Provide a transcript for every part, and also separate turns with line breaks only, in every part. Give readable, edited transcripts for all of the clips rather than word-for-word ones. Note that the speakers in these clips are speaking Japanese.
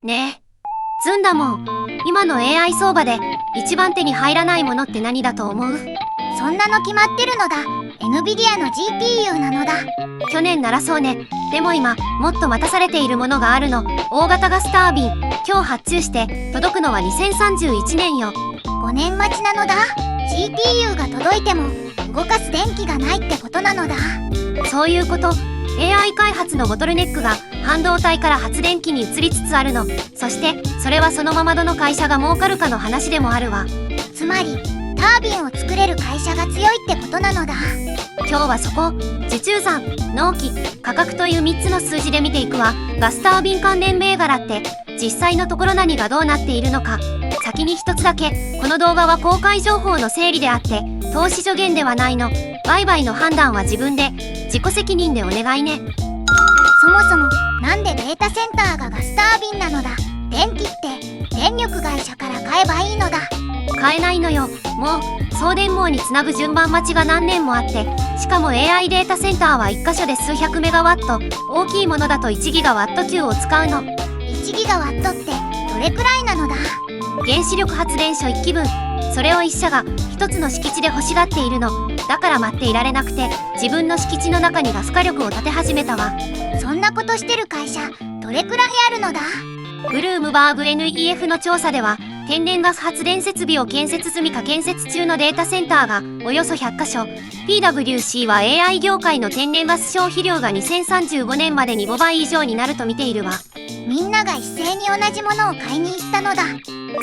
ねえ、ずんだもん。今の AI 相場で一番手に入らないものって何だと思う？
そんなの決まってるのだ。NVIDIA の GPU なのだ。
去年ならそうね。でも今もっと待たされているものがあるの。大型ガスタービン。今日発注して届くのは2031年よ。
5年待ちなのだ。 GPU が届いても動かす電気がないってことなのだ。
そういうこと。 AI 開発のボトルネックが半導体から発電機に移りつつあるの。そしてそれはそのままどの会社が儲かるかの話でもあるわ。
つまりタービンを作れる会社が強いってことなのだ。
今日はそこ、受注残、納期、価格という3つの数字で見ていくわ。ガスタービン関連銘柄って実際のところ何がどうなっているのか。先に一つだけ、この動画は公開情報の整理であって投資助言ではないの。売買の判断は自分で自己責任でお願いね。
そもそもなんでデータセンターがガスタービンなのだ。電気って電力会社から買えばいいのだ。
買えないのよ。もう送電網につなぐ順番待ちが何年もあって、しかも AI データセンターは1箇所で数百メガワット、大きいものだと1ギガワット級を使うの。
1ギガワットってどれくらいなのだ。
原子力発電所1基分。それを1社が1つの敷地で欲しがっているの。だから待っていられなくて自分の敷地の中にガス火力を建て始めたわ。
そんなことしてる会社どれくらいあるのだ。
ブルームバーグ NEF の調査では、天然ガス発電設備を建設済みか建設中のデータセンターがおよそ100カ所。 PwC は AI 業界の天然ガス消費量が2035年までに5倍以上になると見ているわ。
みんなが一斉に同じものを買いに行ったのだ。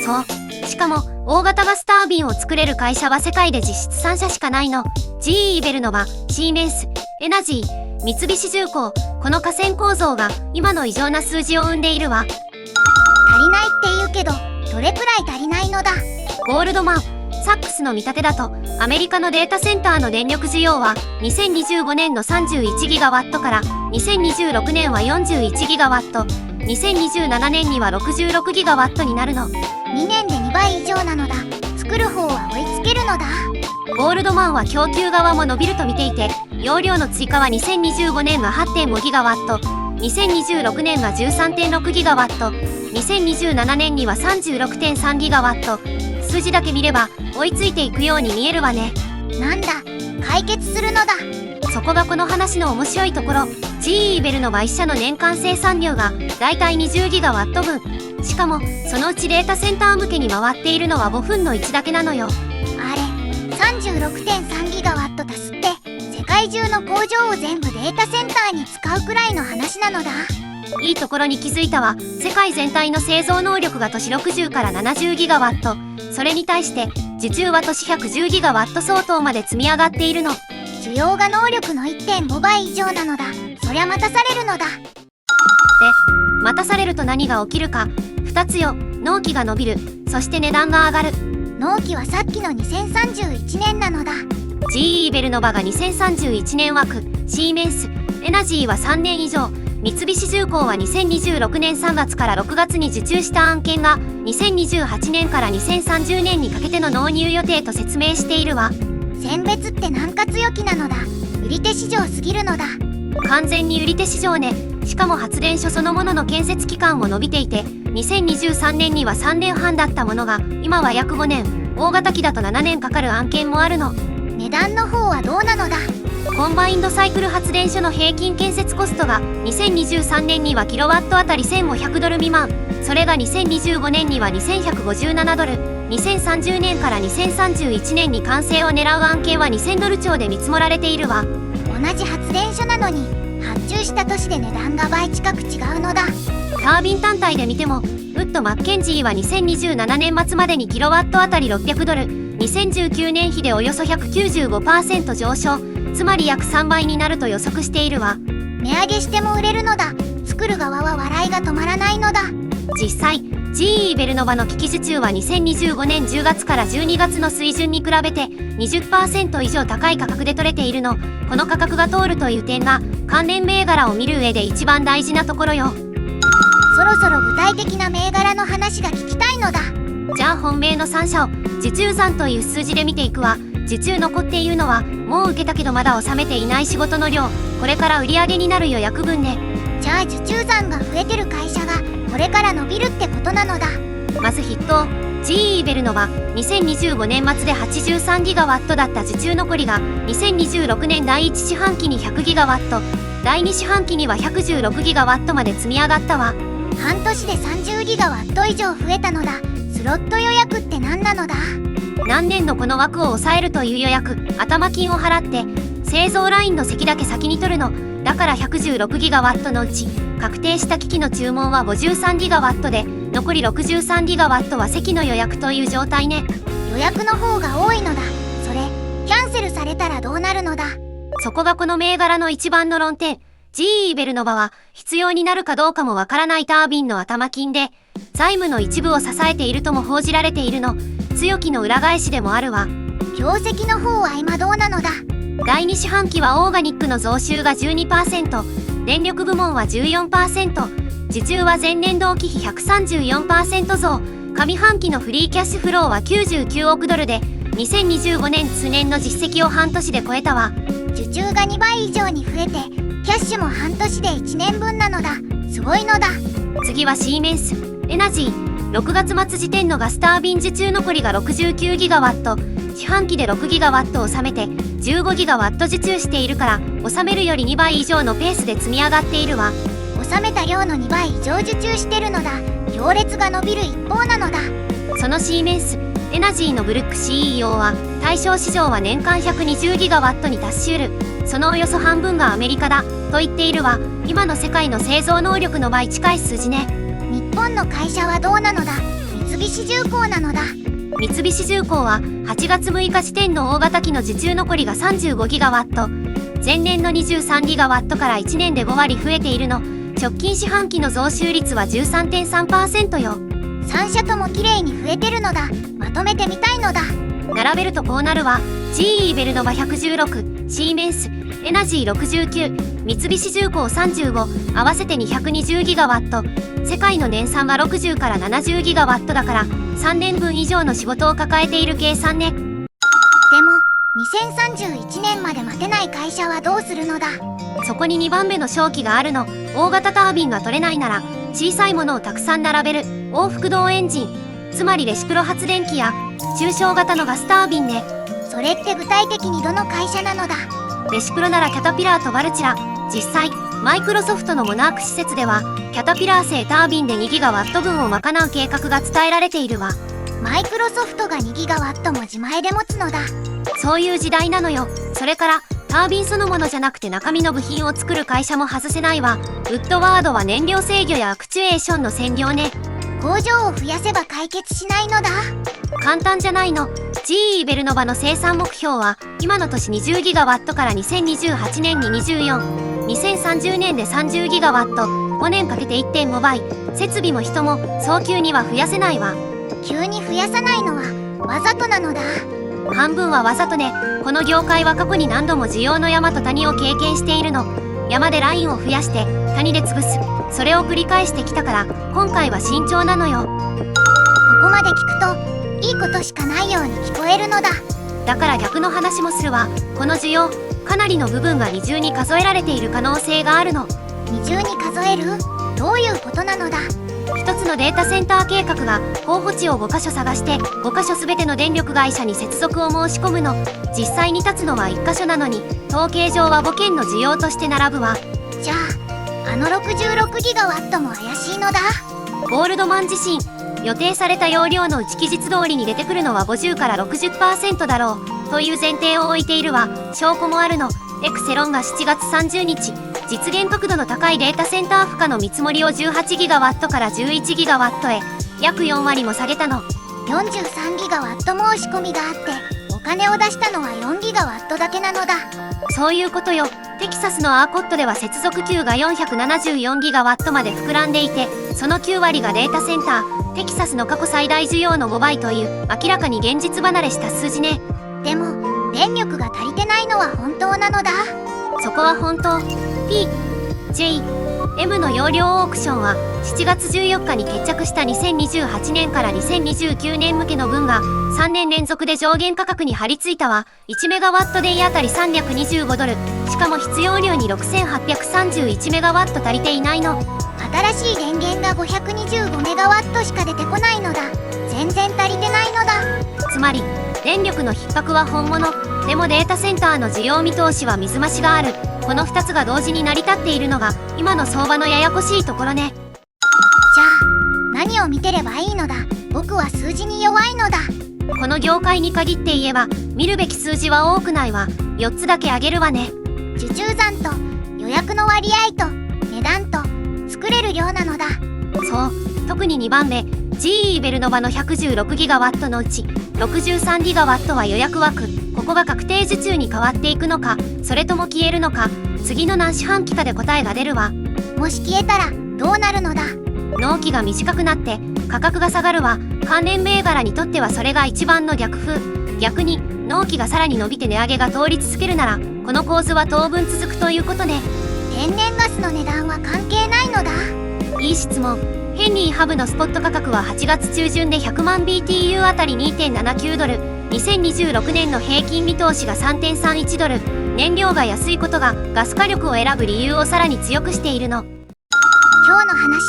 そう。しかも大型ガスタービンを作れる会社は世界で実質3社しかないの。 GE ベルノバ、シーメンス、エナジー、三菱重工。この河川構造が今の異常な数字を生んでいるわ。
足りないって言うけどどれくらい足りないのだ。
ゴールドマン、サックスの見立てだと、アメリカのデータセンターの電力需要は2025年の31ギガワットから2026年は41ギガワット、2027年には66ギガワットになるの。
2年で2倍以上なのだ。作る方は追いつけるのだ。
ゴールドマンは供給側も伸びると見ていて、容量の追加は2025年は 8.5 ギガワット、2026年は 13.6 ギガワット、2027年には 36.3 ギガワット。数字だけ見れば追いついていくように見えるわね。
なんだ、解決するのだ。
そこがこの話の面白いところ。 GE ベルノは1社の年間生産量がだいたい20ギガワット分。しかもそのうちデータセンター向けに回っているのは5分の1だけなのよ。
あれ、36.3 ギガワット足すって世界中の工場を全部データセンターに使うくらいの話なのだ。
いいところに気づいたわ。世界全体の製造能力が年60から70ギガワット。それに対して受注は年110ギガワット相当まで積み上がっているの。
需要が能力の 1.5 倍以上なのだ。そりゃ待たされるのだ。で、
待たされると何が起きるか。2つよ。納期が伸びる。そして値段が上がる。
納期はさっきの2031年なのだ。
GE ベルノバが2031年枠、シーメンス、エナジーは3年以上、三菱重工は2026年3月から6月に受注した案件が2028年から2030年にかけての納入予定と説明しているわ。
選別って軟化強気なのだ。売り手市場すぎるのだ。
完全に売り手市場ね。しかも発電所そのものの建設期間も伸びていて、2023年には3年半だったものが今は約5年、大型機だと7年かかる案件もあるの。
値段の方はどうなのだ。
コンバインドサイクル発電所の平均建設コストが2023年にはキロワットあたり1500ドル未満。それが2025年には2157ドル、2030年から2031年に完成を狙う案件は2000ドル超で見積もられているわ。
同じ発電所なのに発注した年で値段が倍近く違うのだ。
タービン単体で見ても、ウッド・マッケンジーは2027年末までにキロワットあたり600ドル、2019年比でおよそ 195% 上昇、つまり約3倍になると予測しているわ。
値上げしても売れるのだ。作る側は笑いが止まらないのだ。
実際 GE ベルノバの機器受注は2025年10月から12月の水準に比べて 20% 以上高い価格で取れているの。この価格が通るという点が関連銘柄を見る上で一番大事なところよ。
そろそろ具体的な銘柄の話が聞きたいのだ。
じゃあ本命の3社を受注残という数字で見ていくわ。受注残っていうのはもう受けたけどまだ納めていない仕事の量。これから売り上げになる予約分ね。
じじゃあ受注残が増えてる会社がこれから伸びるってことなのだ。
まず筆頭 GE ベルノは2025年末で83ギガワットだった受注残りが2026年第1四半期に100ギガワット、第2四半期には116ギガワットまで積み上がったわ。
半年で30ギガワット以上増えたのだ。スロット予約って何なのだ。
何年のこの枠を抑えるという予約、頭金を払って製造ラインの席だけ先に取るの。だから116ギガワットのうち確定した機器の注文は53ギガワットで、残り63ギガワットは席の予約という状態ね。
予約の方が多いのだ。それキャンセルされたらどうなるのだ。
そこがこの銘柄の一番の論点。GE ベルノバは必要になるかどうかもわからないタービンの頭金で財務の一部を支えているとも報じられているの。強気の裏返しでもあるわ。
業績の方は今どうなのだ。
第2四半期はオーガニックの増収が 12%、 電力部門は 14%、 受注は前年同期比 134% 増、上半期のフリーキャッシュフローは99億ドルで2025年通年の実績を半年で超えたわ。
受注が2倍以上に増えてキャッシュも半年で1年分なのだ。すごいのだ。
次はシーメンスエナジー。6月末時点のガスタービン受注残りが69ギガワット、四半期で6ギガワットを収めて15ギガワット受注しているから収めるより2倍以上のペースで積み上がっているわ。
収めた量の2倍以上受注してるのだ。行列が伸びる一方なのだ。
そのシーメンスエナジーのブルック CEO は対象市場は年間120ギガワットに達しうる。そのおよそ半分がアメリカだと言っているわ。今の世界の製造能力の倍近い数字ね。
日本の会社はどうなのだ。三菱重工なのだ。
三菱重工は8月6日時点の大型機の受注残りが35ギガワット、前年の23ギガワットから1年で5割増えているの。直近四半期の増収率は 13.3% よ。
3社とも綺麗に増えてるのだ。まとめてみたいのだ。
並べるとこうなるわ。 GE ベルノバ116、シーメンスエナジー69、三菱重工35、合わせて220ギガワット。世界の年産は60から70ギガワットだから3年分以上の仕事を抱えている計算ね。
でも2031年まで待てない会社はどうするのだ。
そこに2番目の商機があるの。大型タービンが取れないなら小さいものをたくさん並べる往復動エンジン、つまりレシプロ発電機や中小型のガスタービンね。
それって具体的にどの会社なのだ。
レシプロならキャタピラーとバルチラ。実際マイクロソフトのモナーク施設ではキャタピラー製タービンで2ギガワット分を賄う計画が伝えられているわ。
マイクロソフトが2ギガワットも自前で持つのだ。
そういう時代なのよ。それからタービンそのものじゃなくて中身の部品を作る会社も外せないわ。ウッドワードは燃料制御やアクチュエーションの占領ね。
工場を増やせば解決しないのだ。
簡単じゃないの。GE ベルノバの生産目標は今の年20ギガワットから2028年に24、2030年で30ギガワット、5年かけて 1.5 倍。設備も人も早急には増やせないわ。
急に増やさないのはわざとなのだ。
半分はわざとね。この業界は過去に何度も需要の山と谷を経験しているの。山でラインを増やして谷で潰す、それを繰り返してきたから今回は慎重なのよ。
ここまで聞くといいことしかないように聞こえるのだ。
だから逆の話もするわ。この需要かなりの部分が二重に数えられている可能性があるの。
二重に数える？どういうことなのだ。
一つのデータセンター計画が候補地を5カ所探して5カ所全ての電力会社に接続を申し込むの。実際に立つのは1カ所なのに統計上は5件の需要として並ぶわ。
じゃあの66ギガワットも怪しいのだ。
ゴールドマン自身予定された容量のうち期日通りに出てくるのは50から 60% だろうという前提を置いているわ。証拠もあるの。エクセロンが7月30日実現角度の高いデータセンター負荷の見積もりを18ギガワットから11ギガワットへ約4割も下げたの。
43ギガワット申し込みがあってお金を出したのは4ギガワットだけなのだ。
そういうことよ。テキサスのアーコットでは接続給が474ギガワットまで膨らんでいてその9割がデータセンター。テキサスの過去最大需要の5倍という明らかに現実離れした数字ね。
でも電力が足りてないのは本当なのだ。
そこは本当。P、J、M の容量オークションは7月14日に決着した2028年から2029年向けの分が3年連続で上限価格に張り付いたわ。1メガワットデイあたり325ドル。しかも必要量に6831メガワット足りていないの。
新しい電源が525メガワットしか出てこないのだ。全然足りてないのだ。
つまり電力の逼迫は本物。でもデータセンターの需要見通しは水増しがある。この2つが同時に成り立っているのが今の相場のややこしいところね。
じゃあ何を見てればいいのだ。僕は数字に弱いのだ。
この業界に限って言えば見るべき数字は多くないわ。4つだけあげるわね。
受注残と予約の割合と値段と作れる量なのだ。
そう、特に2番目 GE ベルノバの116ギガワットのうち63ギガワットは予約枠。ここが確定受注に変わっていくのか、それとも消えるのか、次の何四半期かで答えが出るわ。
もし消えたらどうなるのだ。
納期が短くなって価格が下がるわ。関連銘柄にとってはそれが一番の逆風。逆に納期がさらに伸びて値上げが通り続けるならこの構図は当分続くということね。
天然ガスの値段は関係ないのだ。
いい質問。ヘンリーハブのスポット価格は8月中旬で100万 BTU あたり 2.79 ドル。2026年の平均見通しが 3.31 ドル。燃料が安いことがガス火力を選ぶ理由をさらに強くしているの。
今日の話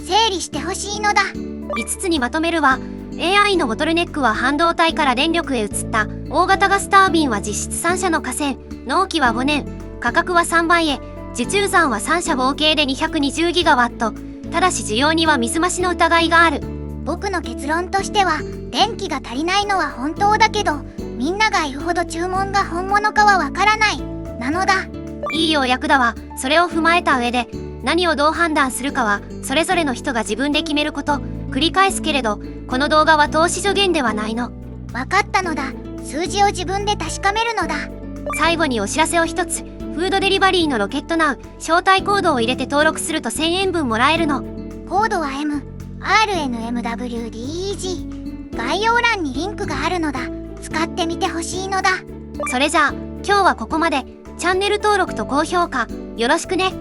整理してほしいのだ。
5つにまとめるわ。 AI のボトルネックは半導体から電力へ移った。大型ガスタービンは実質3社の河川。納期は5年。価格は3倍へ。受注残は3社合計で220ギガワット。ただし需要には水増しの疑いがある。
僕の結論としては電気が足りないのは本当だけど、みんなが言うほど注文が本物かはわからないなのだ。
いい要約だわ。それを踏まえた上で何をどう判断するかはそれぞれの人が自分で決めること。繰り返すけれどこの動画は投資助言ではないの。
わかったのだ。数字を自分で確かめるのだ。
最後にお知らせを一つ。フードデリバリーのロケットナウ招待コードを入れて登録すると1000円分もらえるの。
コードは MRNMWDEG。 概要欄にリンクがあるのだ。使ってみてほしいのだ。
それじゃあ今日はここまで。チャンネル登録と高評価よろしくね。